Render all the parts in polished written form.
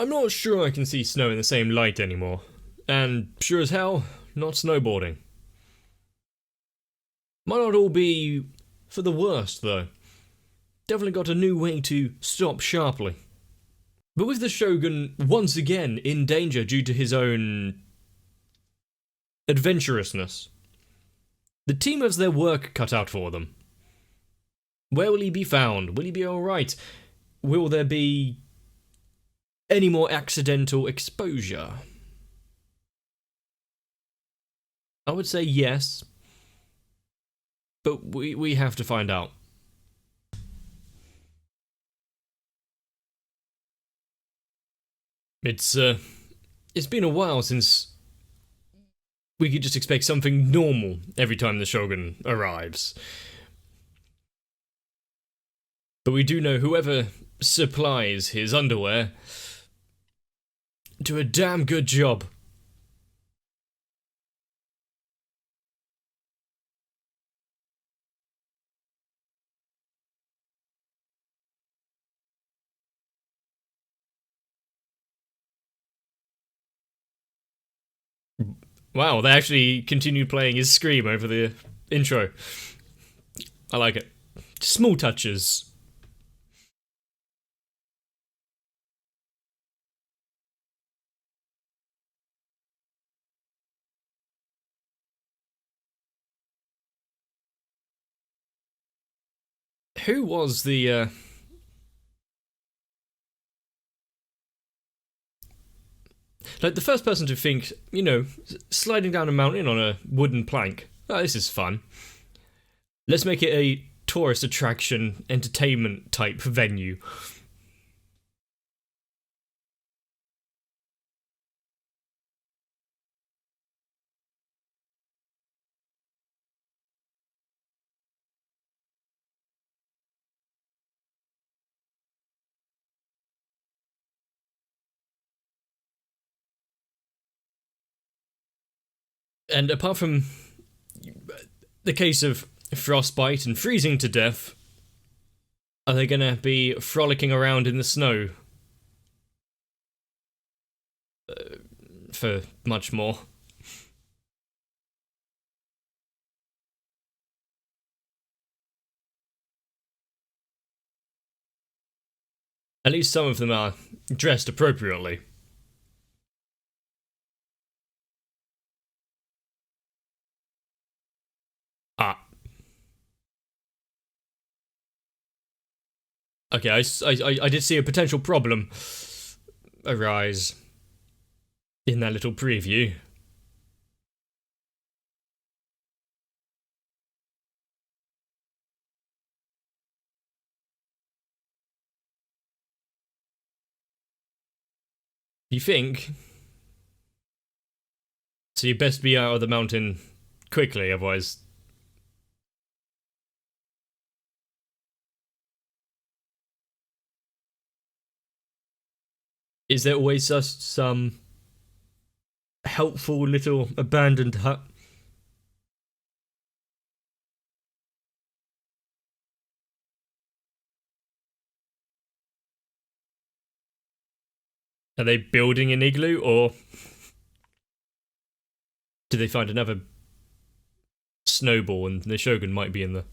I'm not sure I can see snow in the same light anymore. And sure as hell, not snowboarding. Might not all be for the worst, though. Definitely got a new way to stop sharply. But with the Shogun once again in danger due to his own adventurousness, the team has their work cut out for them. Where will he be found? Will he be alright? Will there be any more accidental exposure? I would say yes, but we have to find out. It's been a while since we could just expect something normal every time the Shogun arrives. But we do know whoever supplies his underwear do a damn good job. Wow, they actually continued playing his scream over the intro. I like it. Small touches. Who was the like the first person to think, you know, sliding down a mountain on a wooden plank? Oh, this is fun. Let's make it a tourist attraction, entertainment type venue. And apart from the case of frostbite and freezing to death, are they gonna be frolicking around in the snow for much more? At least some of them are dressed appropriately. Ah. Okay, I did see a potential problem arise in that little preview. You think? So you best be out of the mountain quickly, otherwise. Is there always just some helpful little abandoned hut? Are they building an igloo, or do they find another snowball and the Shogun might be in the...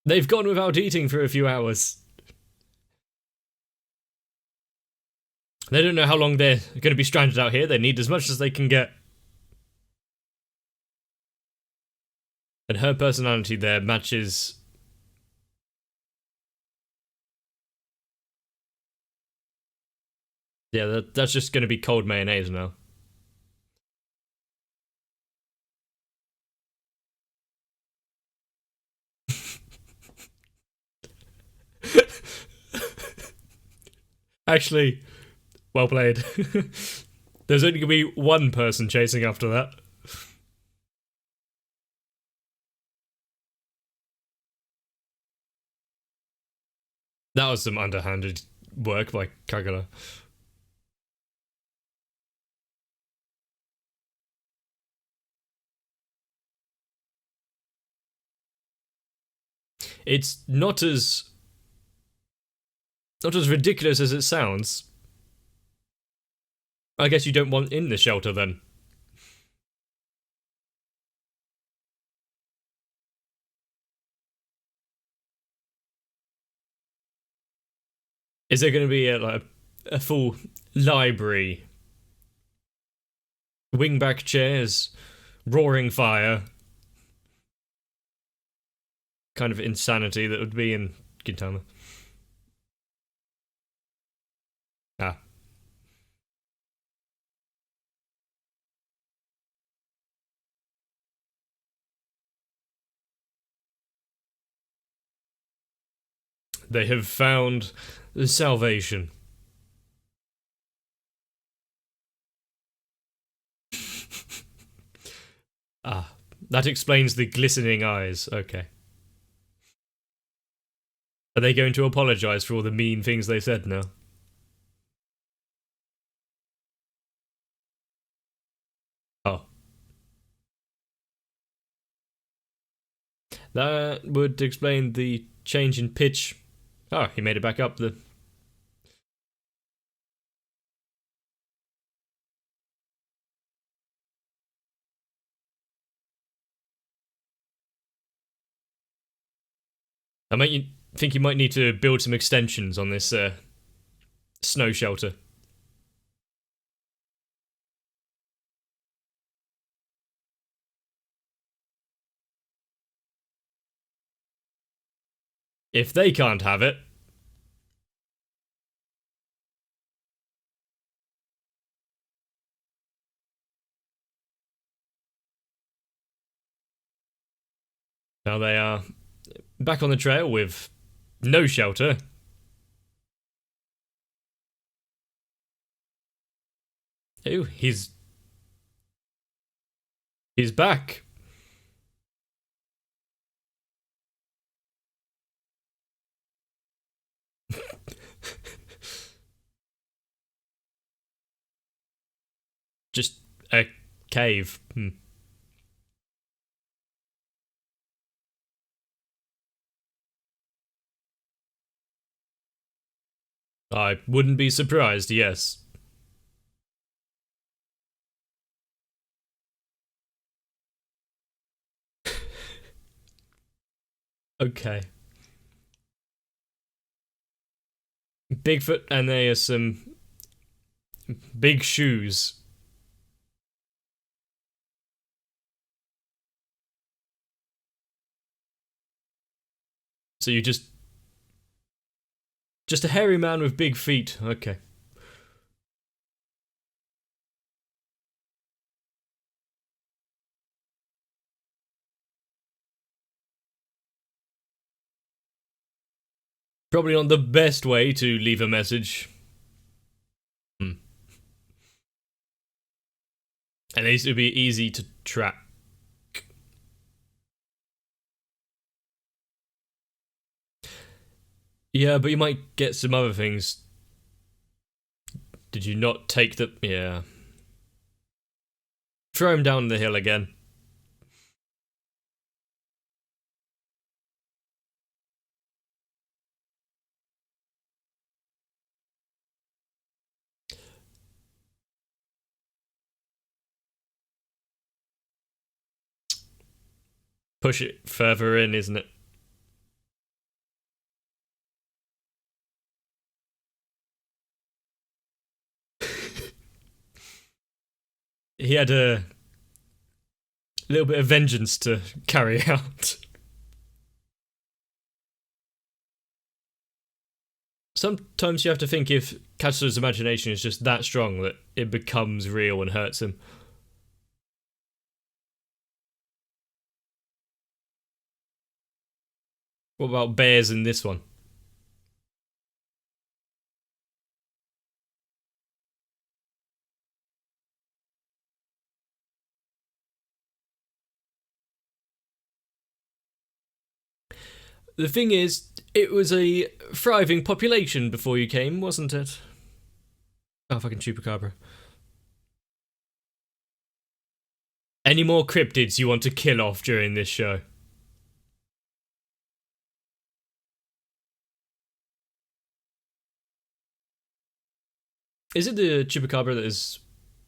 They've gone without eating for a few hours. They don't know how long they're going to be stranded out here. They need as much as they can get. And her personality there matches... Yeah, that's just going to be cold mayonnaise now. Actually, well played. There's only going to be one person chasing after that. That was some underhanded work by Kagura. It's not as ridiculous as it sounds. I guess you don't want in the shelter then. Is there going to be a full library, wingback chairs, roaring fire, kind of insanity that would be in Gintama? Ah. They have found salvation. Ah, that explains the glistening eyes. Okay. Are they going to apologize for all the mean things they said now? Oh. That would explain the change in pitch. Oh, he made it back up. I might you think you might need to build some extensions on this snow shelter. If they can't have it, now they are back on the trail with no shelter. Oh, he's back. Just a cave. I wouldn't be surprised, yes. Okay. Bigfoot, and there are some big shoes. So you just a hairy man with big feet. Okay. Probably not the best way to leave a message. At least it would be easy to track. Yeah, but you might get some other things. Did you not take the... Yeah. Throw him down the hill again. Push it further in, isn't it? He had a little bit of vengeance to carry out. Sometimes you have to think if Katsu's imagination is just that strong that it becomes real and hurts him. What about bears in this one? The thing is, it was a thriving population before you came, wasn't it? Oh, fucking chupacabra. Any more cryptids you want to kill off during this show? Is it the chupacabra that is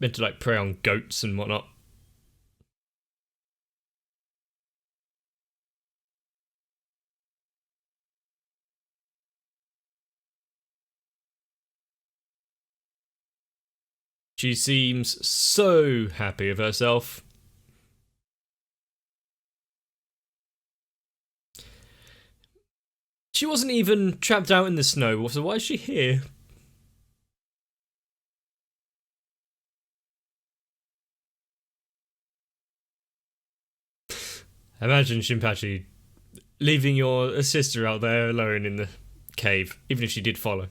meant to like prey on goats and whatnot? She seems so happy of herself. She wasn't even trapped out in the snow, so why is she here? Imagine Shinpachi leaving your sister out there alone in the cave, even if she did follow.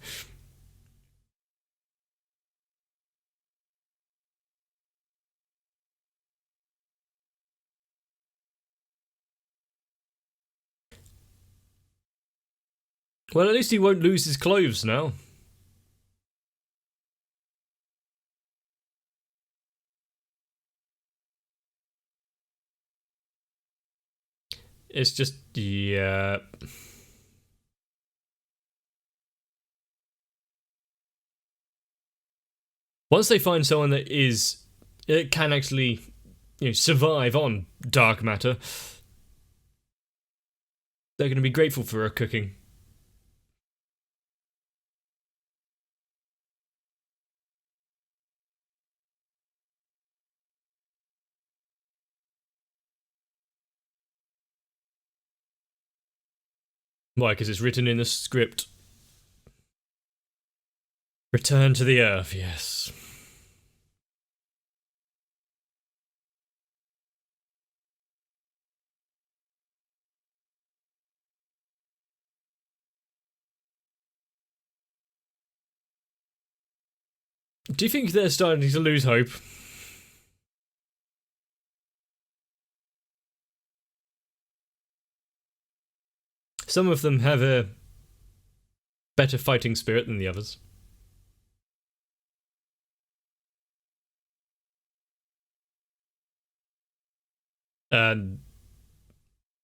Well, at least he won't lose his clothes now. It's just, yeah. Once they find someone that is, it can actually, survive on dark matter, they're going to be grateful for her cooking. Why? Because it's written in the script. Return to the earth, yes. Do you think they're starting to lose hope? Some of them have a better fighting spirit than the others. And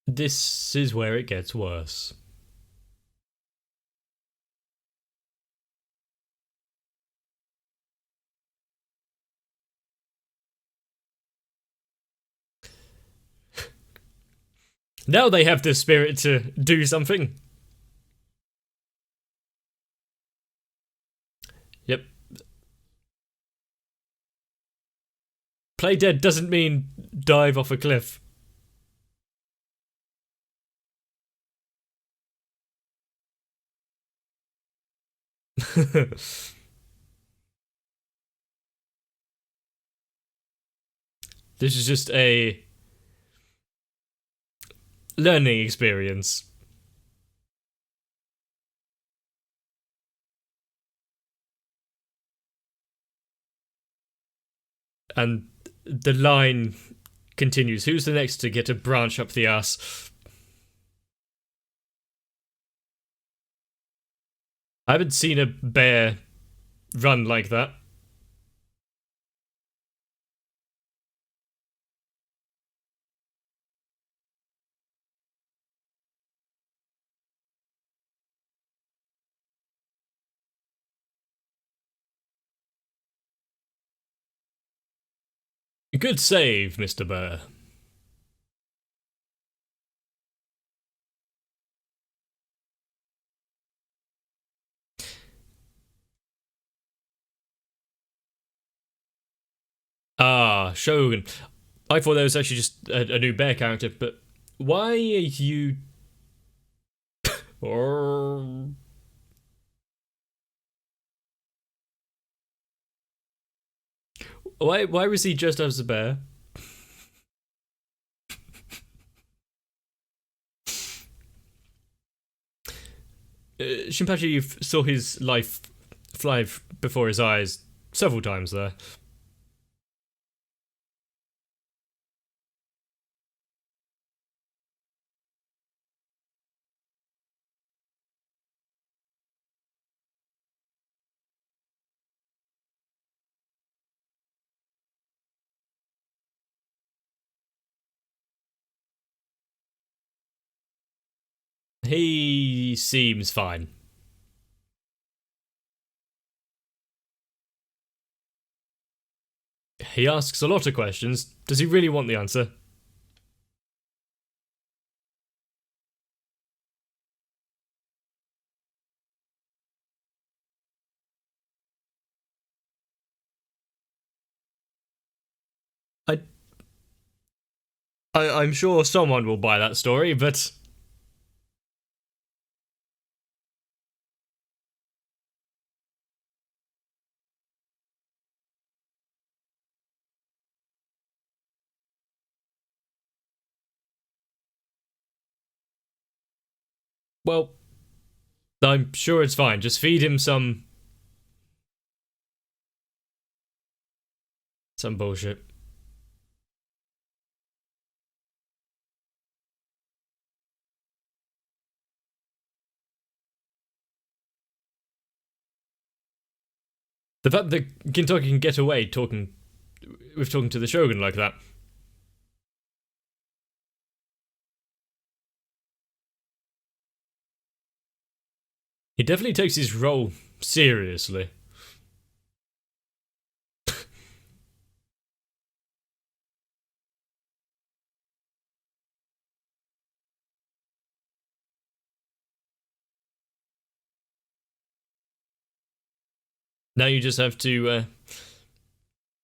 this is where it gets worse. Now they have the spirit to do something. Yep. Play dead doesn't mean dive off a cliff. This is just a learning experience. And the line continues. Who's the next to get a branch up the ass? I haven't seen a bear run like that. Good save, Mr. Bear. Ah, Shogun. I thought that was actually just a new bear character, but why are you. Or. Why was he dressed as a bear? Shinpachi saw his life fly before his eyes several times there. He seems fine. He asks a lot of questions. Does he really want the answer? I, I'm sure someone will buy that story, but well, I'm sure it's fine. Just feed him some bullshit. The fact that Gintoki can get away talking to the Shogun like that. He definitely takes his role seriously. Now you just have to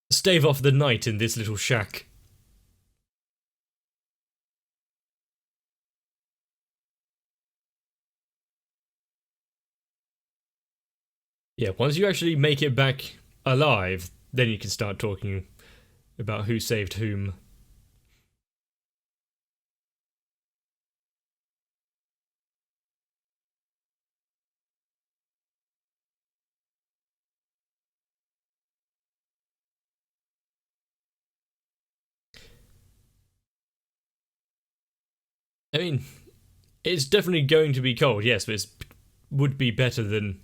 stave off the night in this little shack. Yeah, once you actually make it back alive, then you can start talking about who saved whom. I mean, it's definitely going to be cold, yes, but it would be better than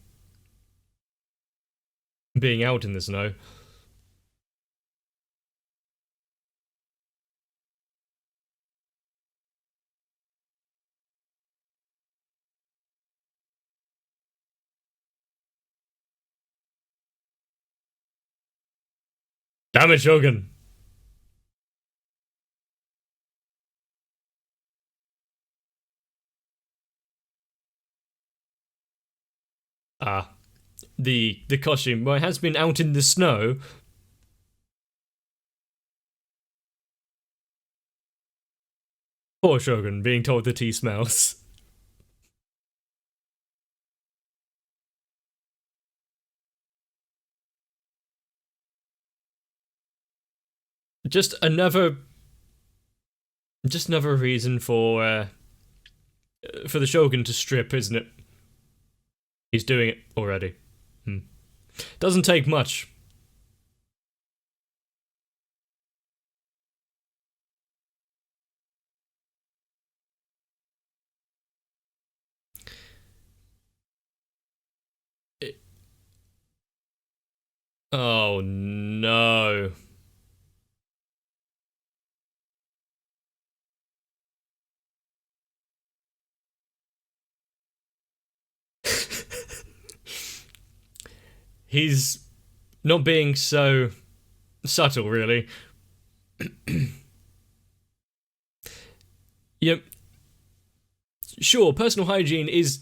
being out in the snow. Damn it, Shogun! Ah, the costume. Well, it has been out in the snow. Poor Shogun being told that he smells. Just another, just another reason for the Shogun to strip, isn't it? He's doing it already. Doesn't take much. It, oh no. He's not being so subtle, really. Yep. Sure, personal hygiene is.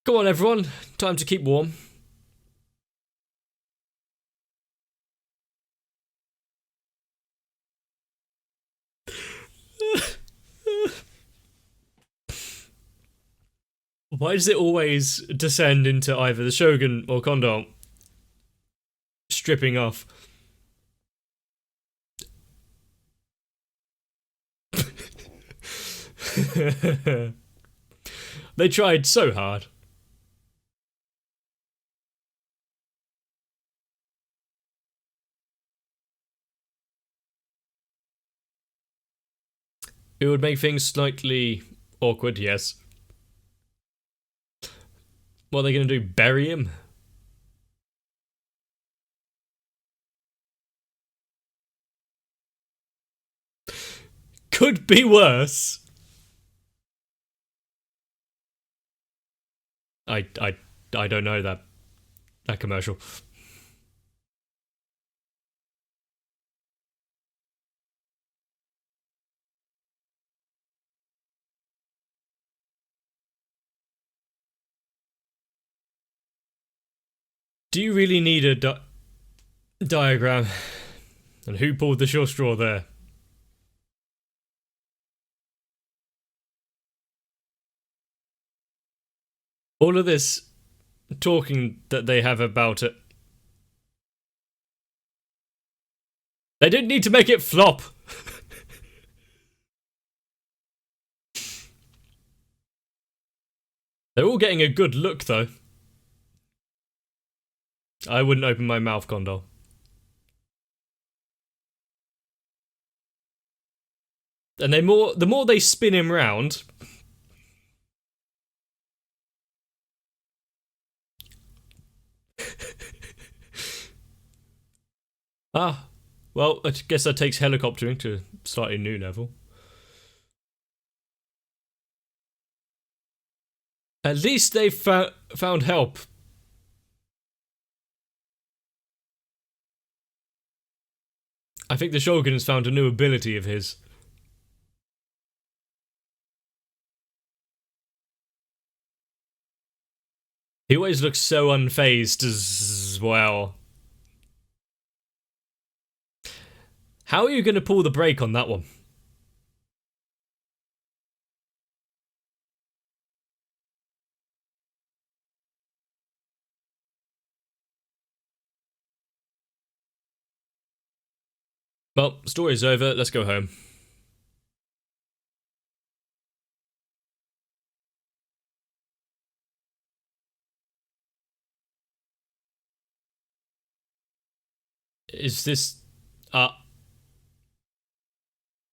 Come on, everyone. Time to keep warm. Why does it always descend into either the Shogun or Kondo stripping off? They tried so hard. It would make things slightly awkward, yes. What are they going to do? Bury him? Could be worse. I I I don't know that commercial. Do you really need a diagram? And who pulled the short straw there? All of this talking that they have about it. They didn't need to make it flop. They're all getting a good look, though. I wouldn't open my mouth, Condor. And the more they spin him round. Ah, well, I guess that takes helicoptering to start a new level. At least they've found help. I think the Shogun has found a new ability of his. He always looks so unfazed as well. How are you going to pull the brake on that one? Well, story's over. Let's go home. Is this...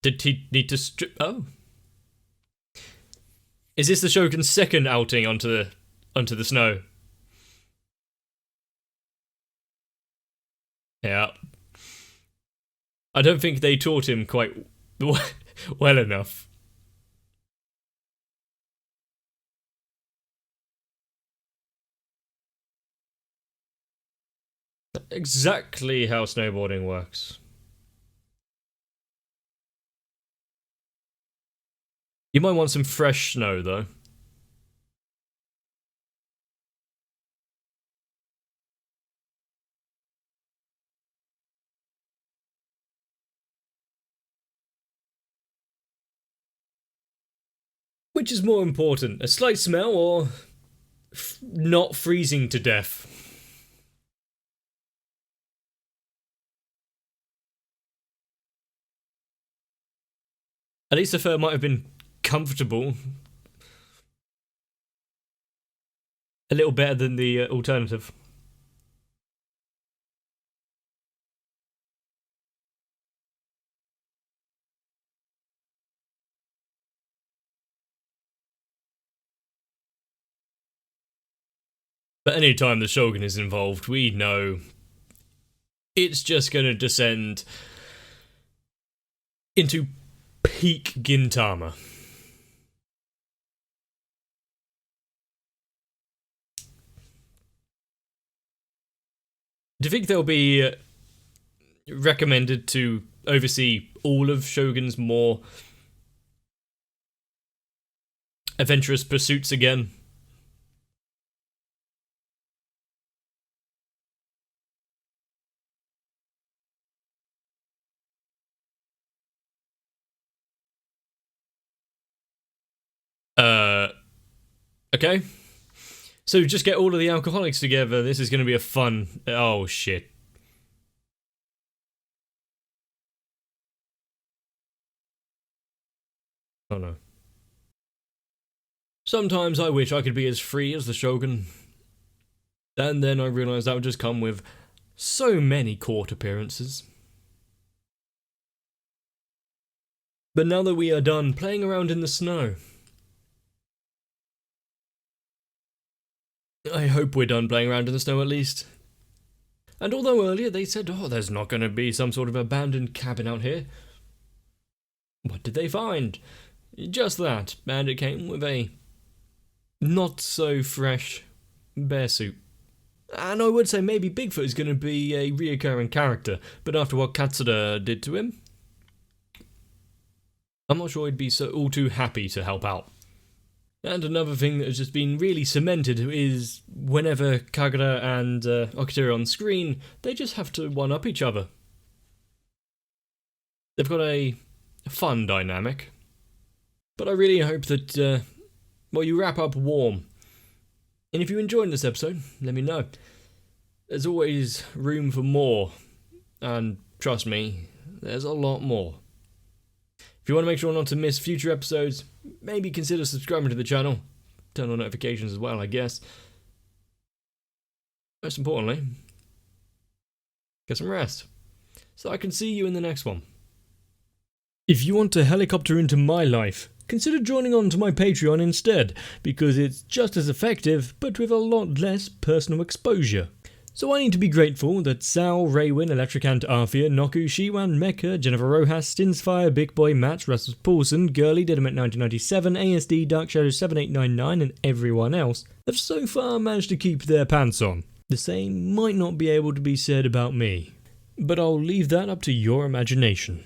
Did he need to strip... Oh. Is this the Shogun's second outing onto the snow? Yeah. I don't think they taught him quite well enough. Exactly how snowboarding works. You might want some fresh snow, though. Which is more important, a slight smell or not freezing to death? At least the fur might have been comfortable. A little better than the alternative. But any time the Shogun is involved, we know it's just going to descend into peak Gintama. Do you think they'll be recommended to oversee all of Shogun's more adventurous pursuits again? Okay. So just get all of the alcoholics together. This is going to be a fun... Oh, shit. Oh, no. Sometimes I wish I could be as free as the Shogun. And then I realised that would just come with so many court appearances. But now that we are done playing around in the snow, I hope we're done playing around in the snow at least. And although earlier they said, oh, there's not going to be some sort of abandoned cabin out here, what did they find? Just that, and it came with a not so fresh bear suit. And I would say maybe Bigfoot is going to be a reoccurring character, but after what Katsura did to him, I'm not sure he'd be all too happy to help out. And another thing that has just been really cemented is whenever Kagura and Okita are on screen, they just have to one-up each other. They've got a fun dynamic. But I really hope that, you wrap up warm. And if you enjoyed this episode, let me know. There's always room for more. And trust me, there's a lot more. If you want to make sure not to miss future episodes, maybe consider subscribing to the channel. Turn on notifications as well, I guess. Most importantly, get some rest, so I can see you in the next one. If you want to helicopter into my life, consider joining on to my Patreon instead, because it's just as effective, but with a lot less personal exposure. So I need to be grateful that Sal, Raywin, Electricant, Arthea, Noku, Shiwan, Mecha, Jennifer Rojas, Stinsfire, Big Boy, Matt, Russell Paulson, Girly, Didymet 1997, ASD, Dark Shadow 7899 and everyone else have so far managed to keep their pants on. The same might not be able to be said about me, but I'll leave that up to your imagination.